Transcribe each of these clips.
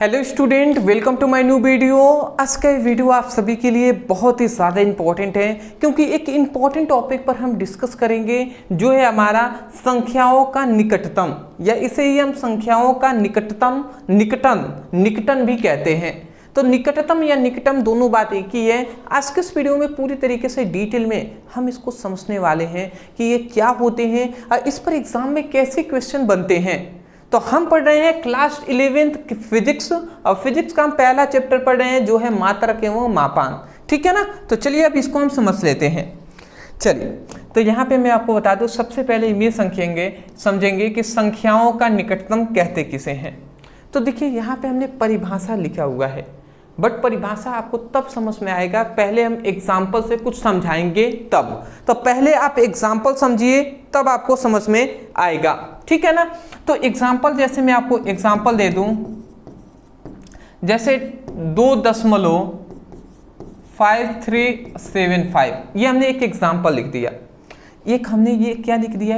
Hello student, welcome to my new video. आज का ये वीडियो आप सभी के लिए बहुत ही ज़्यादा इम्पोर्टेंट है क्योंकि एक इम्पॉर्टेंट टॉपिक पर हम डिस्कस करेंगे जो है हमारा संख्याओं का निकटतम, या इसे ही हम संख्याओं का निकटन भी कहते हैं। तो निकटतम या निकटम दोनों बात एक ही है। आज के इस वीडियो में पूरी तरीके से डिटेल में हम इसको समझने वाले हैं कि ये क्या होते हैं और इस पर एग्जाम में कैसे क्वेश्चन बनते हैं। तो हम पढ़ रहे हैं क्लास 11th फिजिक्स, और फिजिक्स का हम पहला चैप्टर पढ़ रहे हैं जो है मात्रक एवं मापांक। ठीक है ना। तो चलिए अब इसको हम समझ लेते हैं। चलिए, तो यहाँ पे मैं आपको बता दूं, सबसे पहले ये समझेंगे कि संख्याओं का निकटतम कहते किसे हैं। तो देखिए यहाँ पे हमने परिभाषा लिखा हुआ है, बट परिभाषा आपको तब समझ में आएगा, पहले हम एग्जाम्पल से कुछ समझाएंगे तब। तो पहले आप एग्जाम्पल समझिए तब आपको समझ में आएगा। ठीक है ना। तो एग्जाम्पल, जैसे मैं आपको एग्जाम्पल दे दूं, जैसे 2.5375, ये हमने एक एग्जाम्पल लिख दिया। एक हमने ये क्या लिख दिया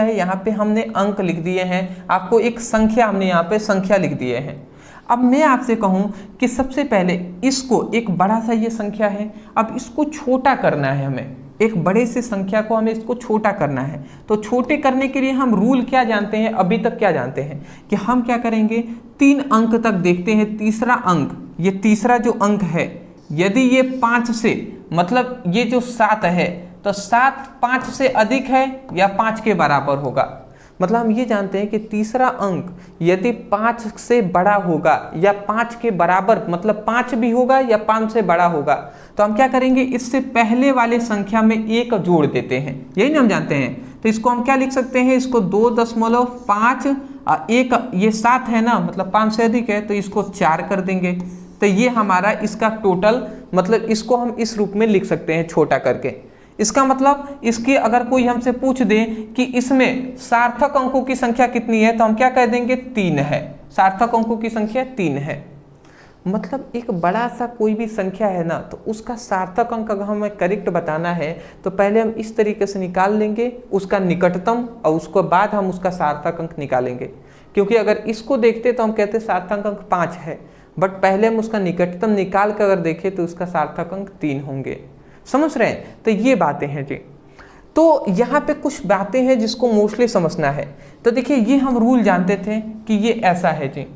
है, यहाँ पे हमने अंक लिख दिए हैं। आपको एक संख्या, हमने यहाँ पे संख्या लिख दिए हैं। अब मैं आपसे कहूँ कि सबसे पहले इसको, एक बड़ा सा ये संख्या है, अब इसको छोटा करना है हमें। एक बड़े से संख्या को हमें इसको छोटा करना है। तो छोटे करने के लिए हम रूल क्या जानते हैं, अभी तक क्या जानते हैं कि हम क्या करेंगे, 3 अंक तक देखते हैं। तीसरा अंक, ये तीसरा जो अंक है, यदि ये 5 से, मतलब ये जो 7 है, तो 7 5 से अधिक है या 5 के बराबर होगा। मतलब हम ये जानते हैं कि तीसरा अंक यदि 5 से बड़ा होगा या 5 के बराबर, मतलब 5 भी होगा या 5 से बड़ा होगा, तो हम क्या करेंगे, इससे पहले वाले संख्या में 1 जोड़ देते हैं। यही ना हम जानते हैं। तो इसको हम क्या लिख सकते हैं, इसको 2.5 1, ये 7 है ना, मतलब 5 से अधिक है, तो इसको 4 कर देंगे। तो ये हमारा इसका टोटल, मतलब इसको हम इस रूप में लिख सकते हैं छोटा करके। इसका मतलब, इसकी अगर कोई हमसे पूछ दे कि इसमें सार्थक अंकों की संख्या कितनी है, तो हम क्या कह देंगे, 3 है। सार्थक अंकों की संख्या 3 है। मतलब एक बड़ा सा कोई भी संख्या है ना, तो उसका सार्थक अंक अगर हमें करेक्ट बताना है तो पहले हम इस तरीके से निकाल लेंगे उसका निकटतम, और उसके बाद हम उसका सार्थक अंक निकालेंगे। क्योंकि अगर इसको देखते तो हम कहते सार्थक अंक 5 है, बट पहले हम उसका निकटतम निकाल कर अगर देखें तो उसका सार्थक अंक 3 होंगे। समझ रहे हैं। तो ये बातें हैं जी। तो यहाँ पे कुछ बातें हैं जिसको मोस्टली समझना है। तो देखिए, ये हम रूल जानते थे कि ये ऐसा है जी।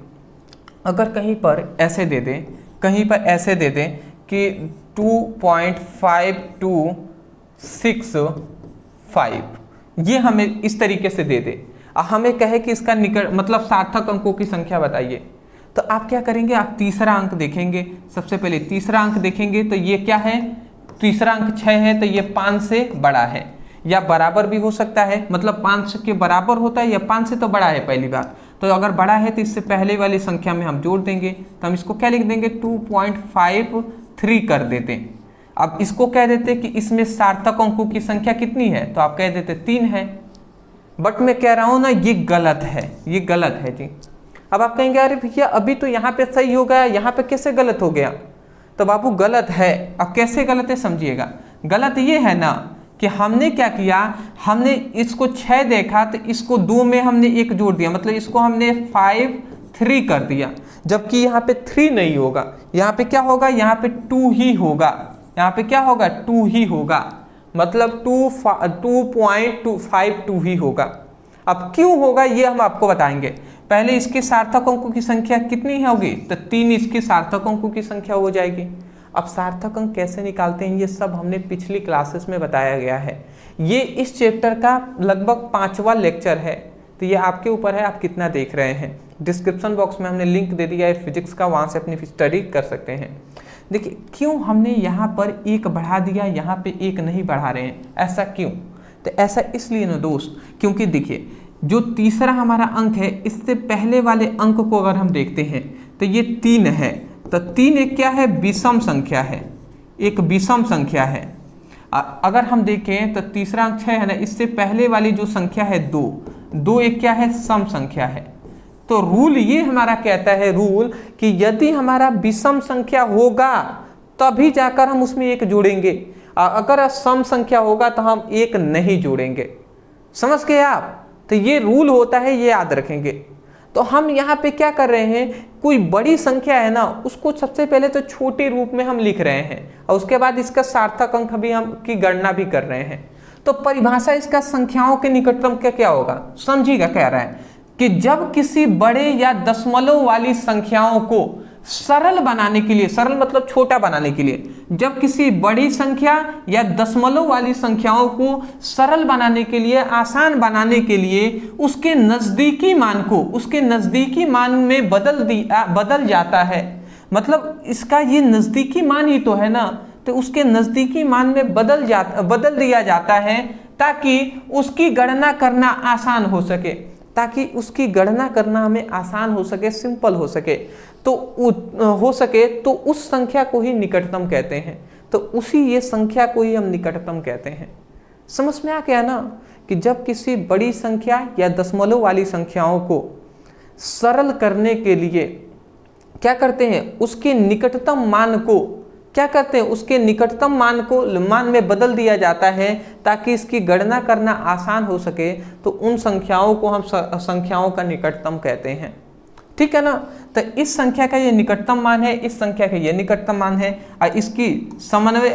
अगर कहीं पर ऐसे दे दें, कहीं पर ऐसे दे दें कि 2.5265, ये हमें इस तरीके से दे दे, हमें कहे कि इसका निकट, मतलब सार्थक अंकों की संख्या बताइए, तो आप क्या करेंगे, आप तीसरा अंक देखेंगे। सबसे पहले तीसरा अंक देखेंगे तो ये क्या है, तीसरा अंक 6 है, तो ये 5 से बड़ा है या बराबर भी हो सकता है। मतलब 5 के बराबर होता है या 5 से तो बड़ा है पहली बात। तो अगर बड़ा है तो इससे पहले वाली संख्या में हम जोड़ देंगे, तो हम इसको क्या लिख देंगे, 2.53 कर देते हैं। अब इसको कह देते कि इसमें सार्थक अंकों की संख्या कितनी है, तो आप कह देते 3 है। बट मैं कह रहा हूँ ना, ये गलत है, ये गलत है जी। अब आप कहेंगे, अरे भैया अभी तो यहाँ पे सही हो गया, यहाँ पे कैसे गलत हो गया। तो बाबू गलत है। अब कैसे गलत है समझिएगा। गलत ये है ना कि हमने क्या किया, हमने इसको 6 देखा तो इसको 2 में हमने 1 जोड़ दिया, मतलब इसको हमने 5 3 कर दिया, जबकि यहाँ पे 3 नहीं होगा, यहाँ पे क्या होगा, यहाँ पे 2 ही होगा। यहाँ पे क्या होगा, 2 ही होगा, मतलब 2.252 ही होगा। अब क्यों होगा ये हम आपको बताएंगे। पहले इसके सार्थक अंकों की संख्या कितनी होगी, तो 3 इसकी सार्थक अंकों की संख्या हो जाएगी। अब सार्थक अंक कैसे निकालते हैं, ये सब हमने पिछली क्लासेस में बताया गया है। ये इस चैप्टर का लगभग 5वां लेक्चर है। तो ये आपके ऊपर है, आप कितना देख रहे हैं। डिस्क्रिप्शन बॉक्स में हमने लिंक दे दिया है फिजिक्स का, वहाँ से अपनी स्टडी कर सकते हैं। देखिए क्यों हमने यहाँ पर 1 बढ़ा दिया, यहाँ पे 1 नहीं बढ़ा रहे हैं, ऐसा क्यों। तो ऐसा इसलिए ना दोस्त, क्योंकि देखिए जो तीसरा हमारा अंक है, इससे पहले वाले अंक को अगर हम देखते हैं तो ये 3 है। तो 3 एक क्या है, विषम संख्या है, एक विषम संख्या है। अगर हम देखें तो तीसरा अंक 6 है ना, इससे पहले वाली जो संख्या है 2 एक क्या है, सम संख्या है। तो रूल ये हमारा कहता है, रूल कि यदि हमारा विषम संख्या होगा तभी जाकर हम उसमें 1 जोड़ेंगे, अगर सम संख्या होगा तो हम 1 नहीं जोड़ेंगे। समझ गए आप। तो ये रूल होता है, ये याद रखेंगे। तो हम यहाँ पे क्या कर रहे हैं, कोई बड़ी संख्या है ना, उसको सबसे पहले तो छोटे रूप में हम लिख रहे हैं और उसके बाद इसका सार्थक अंक भी हम की गणना भी कर रहे हैं। तो परिभाषा इसका संख्याओं के निकटतम का क्या होगा, समझिएगा। कह रहा है कि जब किसी बड़े या दशमलव वाली संख्याओं को सरल बनाने के लिए, सरल मतलब छोटा बनाने के लिए, जब किसी बड़ी संख्या या दशमलव वाली संख्याओं को सरल बनाने के लिए, आसान बनाने के लिए उसके नजदीकी मान को उसके नजदीकी मान में बदल जाता है। मतलब इसका ये नजदीकी मान ही तो है ना, तो उसके नजदीकी मान में बदल दिया जाता है ताकि उसकी गणना करना आसान हो सके, ताकि उसकी गणना करना हमें आसान हो सके, सिंपल हो सके, तो उस संख्या को ही निकटतम कहते हैं। तो उसी ये संख्या को ही हम निकटतम कहते हैं। समझ में आ गया ना कि जब किसी बड़ी संख्या या दशमलव वाली संख्याओं को सरल करने के लिए क्या करते हैं, उसके निकटतम मान को क्या करते हैं, उसके निकटतम मान में बदल दिया जाता है ताकि इसकी गणना करना आसान हो सके, तो उन संख्याओं को हम संख्याओं का निकटतम कहते हैं। ठीक है ना। तो इस संख्या का ये निकटतम मान है, इस संख्या का ये निकटतम मान है, और इसकी समन्वय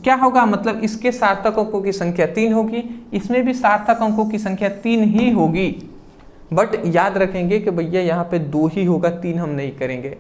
क्या होगा, मतलब इसके सार्थक अंकों की संख्या 3 होगी, इसमें भी सार्थक अंकों की संख्या 3 ही होगी। बट याद रखेंगे कि भैया यहाँ पे 2 ही होगा, 3 हम नहीं करेंगे।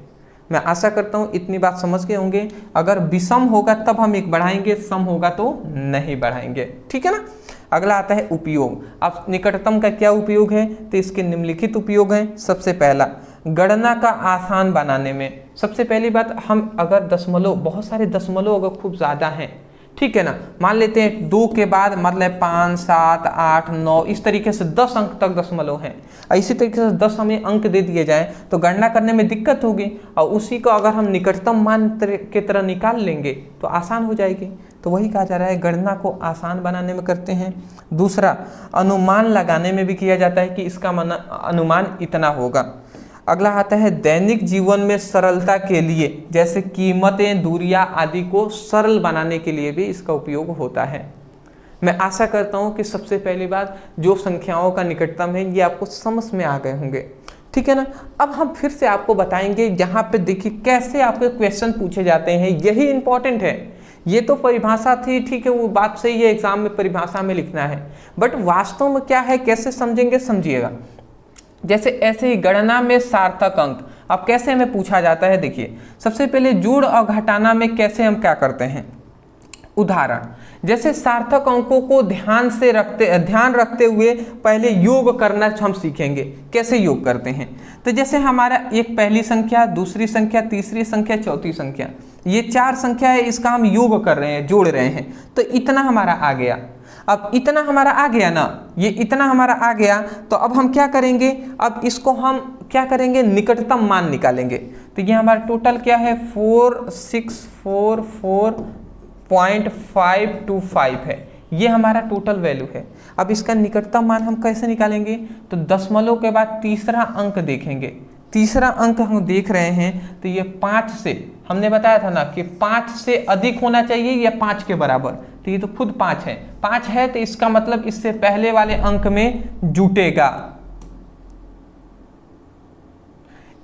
मैं आशा करता हूँ इतनी बात समझ गए होंगे। अगर विषम होगा तब हम 1 बढ़ाएंगे, सम होगा तो नहीं बढ़ाएंगे। ठीक है ना। अगला आता है उपयोग। अब निकटतम का क्या उपयोग है, तो इसके निम्नलिखित उपयोग हैं। सबसे पहला, गणना का आसान बनाने में। सबसे पहली बात, हम अगर दशमलव, बहुत सारे दशमलव अगर खूब ज़्यादा हैं, ठीक है ना, मान लेते हैं 2 के बाद मतलब 5, 7, 8, 9 इस तरीके से 10 अंक तक दशमलव हैं, इसी तरीके से 10 हमें अंक दे दिए जाए तो गणना करने में दिक्कत होगी, और उसी को अगर हम निकटतम मान के तरह निकाल लेंगे तो आसान हो जाएगी। तो वही कहा जा रहा है, गणना को आसान बनाने में करते हैं। दूसरा, अनुमान लगाने में भी किया जाता है कि इसका अनुमान इतना होगा। अगला आता है दैनिक जीवन में सरलता के लिए, जैसे कीमतें, दूरियां आदि को सरल बनाने के लिए भी इसका उपयोग होता है। मैं आशा करता हूं कि सबसे पहली बात, जो संख्याओं का निकटतम है ये आपको समझ में आ गए होंगे। ठीक है ना। अब हम फिर से आपको बताएंगे, यहाँ पे देखिए कैसे आपके क्वेश्चन पूछे जाते हैं, यही इंपॉर्टेंट है। ये तो परिभाषा थी, ठीक है, वो बात सही है, एग्जाम में परिभाषा में लिखना है, बट वास्तव में क्या है, कैसे समझेंगे, समझिएगा। जैसे ऐसे ही गणना में सार्थक अंक, अब कैसे हमें पूछा जाता है, देखिए सबसे पहले जोड़ और घटाना में कैसे हम क्या करते हैं। उदाहरण, जैसे सार्थक अंकों को ध्यान रखते हुए पहले योग करना हम सीखेंगे, कैसे योग करते हैं। तो जैसे हमारा एक पहली संख्या, दूसरी संख्या, तीसरी संख्या, चौथी संख्या, ये 4 संख्या है, इसका हम योग कर रहे हैं, जोड़ रहे हैं, तो इतना हमारा आ गया। अब इतना हमारा आ गया ना, ये इतना हमारा आ गया, तो अब हम क्या करेंगे, अब इसको हम क्या करेंगे, निकटतम मान निकालेंगे। तो ये हमारा टोटल क्या है, 4644.525 है, ये हमारा टोटल वैल्यू है। अब इसका निकटतम मान हम कैसे निकालेंगे, तो दशमलव के बाद तीसरा अंक देखेंगे, तीसरा अंक हम देख रहे हैं, तो ये 5 से, हमने बताया था ना कि 5 से अधिक होना चाहिए या 5 के बराबर, तो ये तो खुद 5 है, 5 है, तो इसका मतलब इससे पहले वाले अंक में जुटेगा,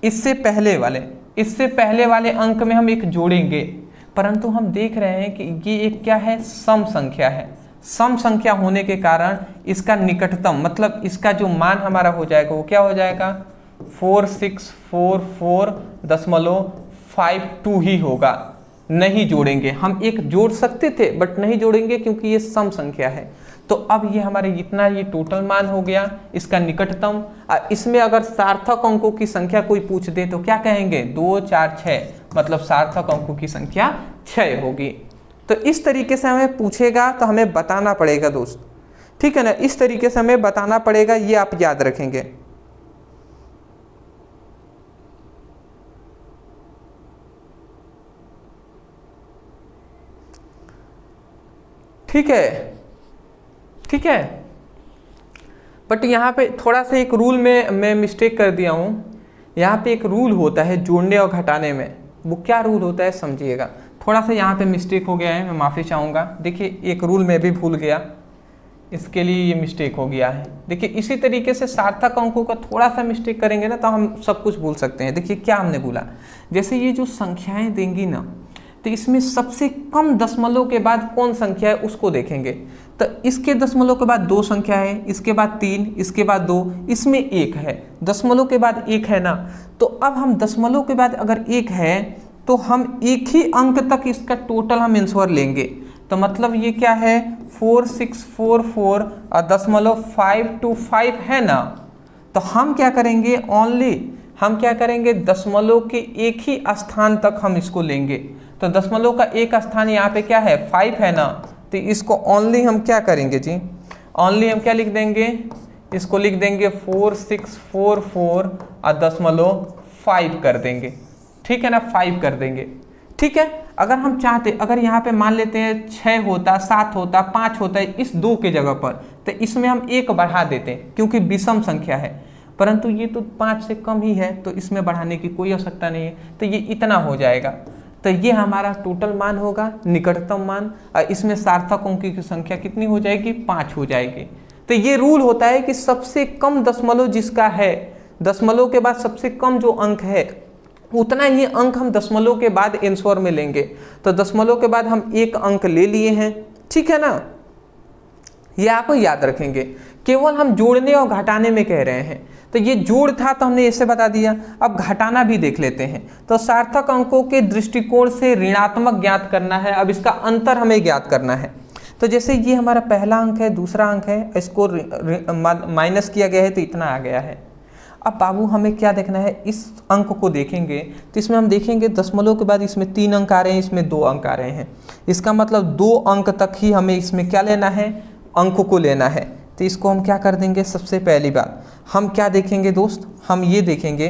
इससे पहले वाले अंक में हम एक जोड़ेंगे। परंतु हम देख रहे हैं कि ये एक क्या है, सम संख्या है। सम संख्या होने के कारण इसका निकटतम, मतलब इसका जो मान हमारा हो जाएगा वो क्या हो जाएगा, 4644.52 ही होगा। नहीं जोड़ेंगे, हम एक जोड़ सकते थे बट नहीं जोड़ेंगे क्योंकि ये सम संख्या है। तो अब ये हमारे इतना ये टोटल मान हो गया, इसका निकटतम। इसमें अगर सार्थक अंकों की संख्या कोई पूछ दे तो क्या कहेंगे, 2, 4, 6, मतलब सार्थक अंकों की संख्या 6 होगी। तो इस तरीके से हमें पूछेगा तो हमें बताना पड़ेगा दोस्त, ठीक है ना, इस तरीके से हमें बताना पड़ेगा, ये आप याद रखेंगे। ठीक है। बट यहाँ पे थोड़ा सा एक रूल में मैं मिस्टेक कर दिया हूँ। यहाँ पे एक रूल होता है जोड़ने और घटाने में, वो क्या रूल होता है समझिएगा। थोड़ा सा यहाँ पे मिस्टेक हो गया है, मैं माफ़ी चाहूँगा। देखिए एक रूल मैं भी भूल गया, इसके लिए ये मिस्टेक हो गया है। देखिए इसी तरीके से सार्थक अंकों का थोड़ा सा मिस्टेक करेंगे ना तो हम सब कुछ भूल सकते हैं। देखिए क्या हमने बोला, जैसे ये जो संख्याएं देंगी ना तो इसमें सबसे कम दशमलव के बाद कौन संख्या है उसको देखेंगे। तो इसके दशमलव के बाद 2 संख्या है, इसके बाद 3, इसके बाद 2, इसमें 1 है, दशमलव के बाद 1 है ना। तो अब हम दशमलव के बाद अगर 1 है तो हम एक ही अंक तक इसका टोटल हम आंसर लेंगे। तो मतलब ये क्या है 4644 और दशमलव 525 है ना। तो हम क्या करेंगे, हम क्या करेंगे दशमलव के एक ही स्थान तक हम इसको लेंगे। तो दशमलव का एक स्थान यहाँ पे क्या है 5 है ना, तो इसको ओनली हम क्या करेंगे जी, ओनली हम क्या लिख देंगे, इसको लिख देंगे 4644 और दशमलव 5 कर देंगे। ठीक है ना, 5 कर देंगे। ठीक है, अगर हम चाहते, अगर यहाँ पे मान लेते हैं 6 होता, 7 होता, 5 होता है इस 2 के जगह पर, तो इसमें हम 1 बढ़ा देते हैं क्योंकि विषम संख्या है, परंतु ये तो 5 से कम ही है तो इसमें बढ़ाने की कोई आवश्यकता नहीं है, तो ये इतना हो जाएगा। तो ये हमारा टोटल मान होगा, निकटतम मान, और इसमें सार्थक अंकों की संख्या कितनी हो जाएगी 5 हो जाएगी। तो ये रूल होता है कि सबसे कम दशमलव जिसका है, दशमलव के बाद सबसे कम जो अंक है उतना ही अंक हम दशमलव के बाद आंसर में लेंगे। तो दशमलव के बाद हम 1 अंक ले लिए हैं। ठीक है ना, ये आप याद रखेंगे। केवल हम जोड़ने और घटाने में कह रहे हैं, तो ये जोड़ था तो हमने इसे बता दिया। अब घटाना भी देख लेते हैं। तो सार्थक अंकों के दृष्टिकोण से ऋणात्मक ज्ञात करना है। अब इसका अंतर हमें ज्ञात करना है। तो जैसे ये हमारा पहला अंक है, दूसरा अंक है, इसको माइनस किया गया है तो इतना आ गया है। अब बाबू हमें क्या देखना है, इस अंक को देखेंगे तो इसमें हम देखेंगे दशमलव के बाद इसमें 3 अंक आ रहे हैं, इसमें 2 अंक आ रहे हैं। इसका मतलब 2 अंक तक ही हमें इसमें क्या लेना है, अंक को लेना है। तो इसको हम क्या कर देंगे, सबसे पहली बात हम क्या देखेंगे दोस्त, हम ये देखेंगे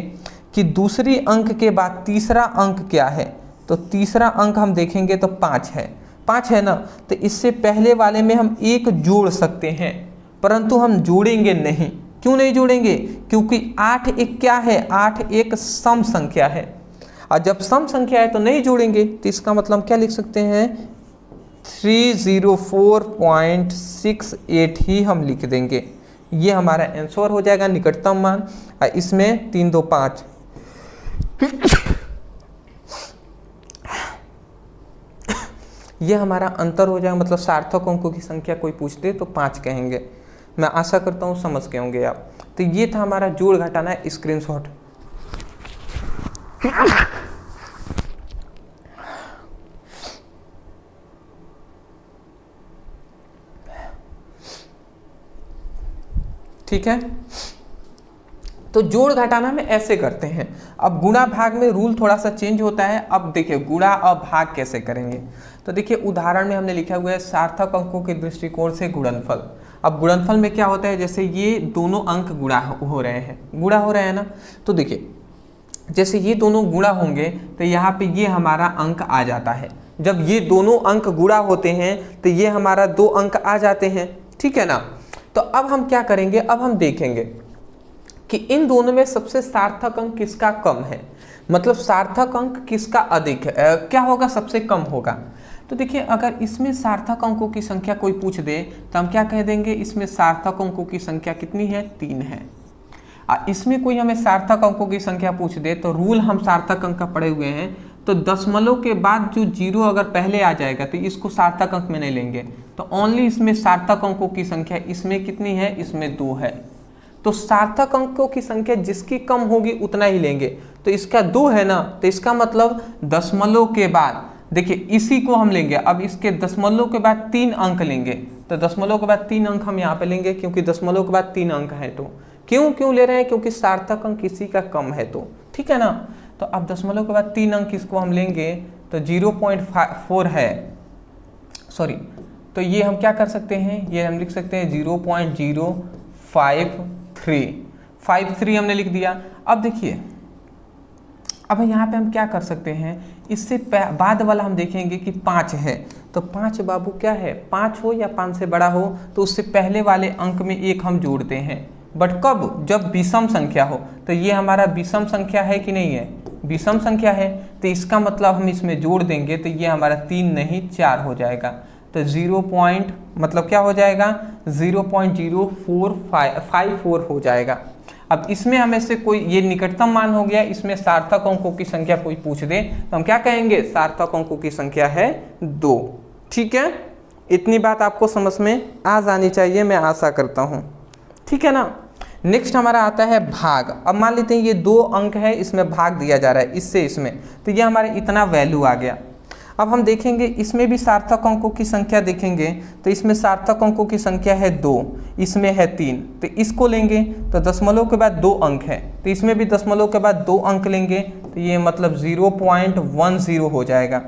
कि दूसरी अंक के बाद तीसरा अंक क्या है। तो तीसरा अंक हम देखेंगे तो 5 है, 5 है ना। तो इससे पहले वाले में हम 1 जोड़ सकते हैं, परंतु हम जोड़ेंगे नहीं। क्यों नहीं जोड़ेंगे, क्योंकि 8 एक क्या है, 8 एक सम संख्या है, और जब सम संख्या है तो नहीं जोड़ेंगे। तो इसका मतलब क्या लिख सकते हैं 304.68 ही हम लिख देंगे। ये हमारा आंसर हो जाएगा, निकटतम मान। और इसमें 3 2 5 ये हमारा अंतर हो जाएगा, मतलब सार्थक अंकों की संख्या कोई पूछते तो 5 कहेंगे। मैं आशा करता हूँ समझ के होंगे आप। तो ये था हमारा जोड़ घटाना स्क्रीनशॉट। ठीक है, तो जोड़ घटाना में ऐसे करते हैं। अब गुणा भाग में रूल थोड़ा सा चेंज होता है। अब देखिए गुणा और भाग कैसे करेंगे। तो देखिए उदाहरण में हमने लिखा हुआ है सार्थक अंकों के दृष्टिकोण से गुणनफल। अब गुणनफल में क्या होता है, जैसे ये दोनों अंक गुणा हो रहे हैं, गुणा हो रहे हैं ना। तो देखिए जैसे ये दोनों गुणा होंगे तो यहाँ पे ये हमारा अंक आ जाता है। जब ये दोनों अंक गुणा होते हैं तो ये हमारा 2 अंक आ जाते हैं। ठीक है ना। तो अब हम क्या करेंगे, अब हम देखेंगे कि इन दोनों में सबसे सार्थक अंक किसका कम है, मतलब सार्थक अंक किसका अधिक है, क्या होगा, सबसे कम होगा। तो देखिए अगर इसमें सार्थक अंकों की संख्या कोई पूछ दे तो हम क्या कह देंगे, इसमें सार्थक अंकों की संख्या कितनी है, 3 है। इसमें कोई हमें सार्थक अंकों की संख्या पूछ दे तो रूल हम सार्थक अंक का पढ़े हुए हैं, तो दशमलव के बाद जो 0 अगर पहले आ जाएगा तो इसको सार्थक अंक में नहीं लेंगे। तो ओनली इसमें सार्थक अंकों की संख्या इसमें कितनी है, इसमें 2 है। तो सार्थक अंकों की संख्या जिसकी कम होगी उतना ही लेंगे। तो इसका 2 है ना, तो इसका मतलब दशमलव के बाद देखिए इसी को हम लेंगे। अब इसके दशमलव के बाद 3 अंक लेंगे, तो दशमलव के बाद 3 अंक हम यहाँ पे लेंगे क्योंकि दशमलव के बाद 3 अंक है। तो क्यों ले रहे हैं, क्योंकि सार्थक अंक इसी का कम है। तो ठीक है ना। तो अब दशमलव के बाद 3 अंक इसको हम लेंगे तो 0.4 है, सॉरी। तो ये हम क्या कर सकते हैं, ये हम लिख सकते हैं 0.053 हमने लिख दिया। अब देखिए अब यहाँ पे हम क्या कर सकते हैं, इससे बाद वाला हम देखेंगे कि 5 है। तो 5 बाबू क्या है, 5 हो या 5 से बड़ा हो तो उससे पहले वाले अंक में 1 हम जोड़ते हैं। बट कब, जब विषम संख्या हो। तो ये हमारा विषम संख्या है कि नहीं है, विषम संख्या है। तो इसका मतलब हम इसमें जोड़ देंगे तो ये हमारा 3 नहीं 4 हो जाएगा। तो 0 पॉइंट मतलब क्या हो जाएगा 0.0454 हो जाएगा। अब इसमें हमें से कोई ये निकटतम मान हो गया, इसमें सार्थक अंकों की संख्या कोई पूछ दे तो हम क्या कहेंगे, सार्थक अंकों की संख्या है 2। ठीक है, इतनी बात आपको समझ में आ जानी चाहिए, मैं आशा करता हूँ। ठीक है ना। नेक्स्ट हमारा आता है भाग। अब मान लेते हैं ये 2 अंक है, इसमें भाग दिया जा रहा है इससे इसमें, तो ये हमारे इतना वैल्यू आ गया। अब हम देखेंगे इसमें भी सार्थक अंकों की संख्या देखेंगे, तो इसमें सार्थक अंकों की संख्या है 2, इसमें है 3, तो इसको लेंगे तो दशमलव के बाद 2 अंक है, तो इसमें भी दशमलव के बाद 2 अंक लेंगे, तो ये मतलब 0.10 हो जाएगा।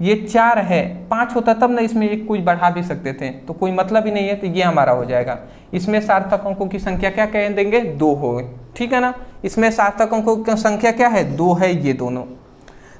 ये 4 है, 5 होता तब ना इसमें एक कुछ बढ़ा भी सकते थे, तो कोई मतलब ही नहीं है, तो ये हमारा हो जाएगा। इसमें सार्थक अंकों की संख्या क्या कह देंगे, 2 हो गए। ठीक है ना, इसमें सार्थक अंकों की संख्या क्या है, 2 है ये दोनों।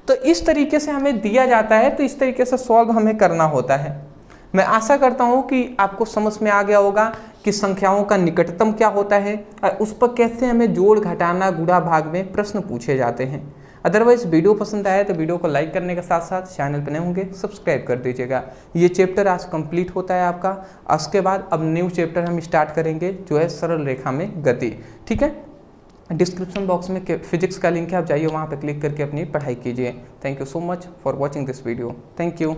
तो इस तरीके से हमें दिया जाता है, तो इस तरीके से सॉल्व हमें करना होता है। मैं आशा करता हूँ कि आपको समझ में आ गया होगा कि संख्याओं का निकटतम क्या होता है और उस पर कैसे हमें जोड़ घटाना गुणा भाग में प्रश्न पूछे जाते हैं। अदरवाइज वीडियो पसंद आया तो वीडियो को लाइक करने के साथ साथ चैनल पर नए होंगे सब्सक्राइब कर दीजिएगा। ये चैप्टर आज कंप्लीट होता है आपका, उसके बाद अब न्यू चैप्टर हम स्टार्ट करेंगे जो है सरल रेखा में गति। ठीक है, डिस्क्रिप्शन बॉक्स में फिजिक्स का लिंक है, आप जाइए वहाँ पर क्लिक करके अपनी पढ़ाई कीजिए। Thank you so much for watching this video. Thank you.